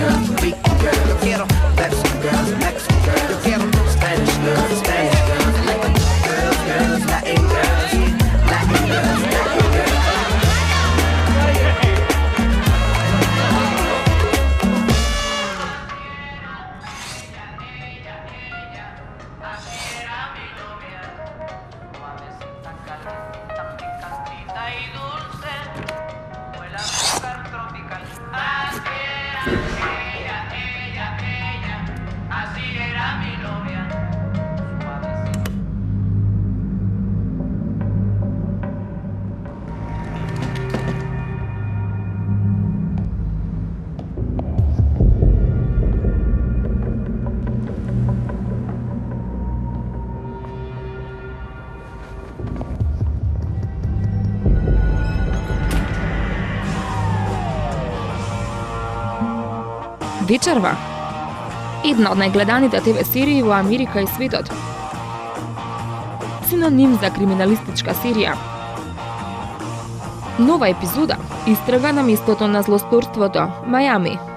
girls, Greek girls, yo quiero Mexican girls, Mexican girls, yo quiero Spanish girls, Spanish girls, Latin girls, Latin girls, Latin girls, Latin girls. Вечерва. Една од најгледаните ТВ серии во Америка и светот. Синоним за криминалистичка серија. Нова епизода истрага на местото на злосторството, Мајами.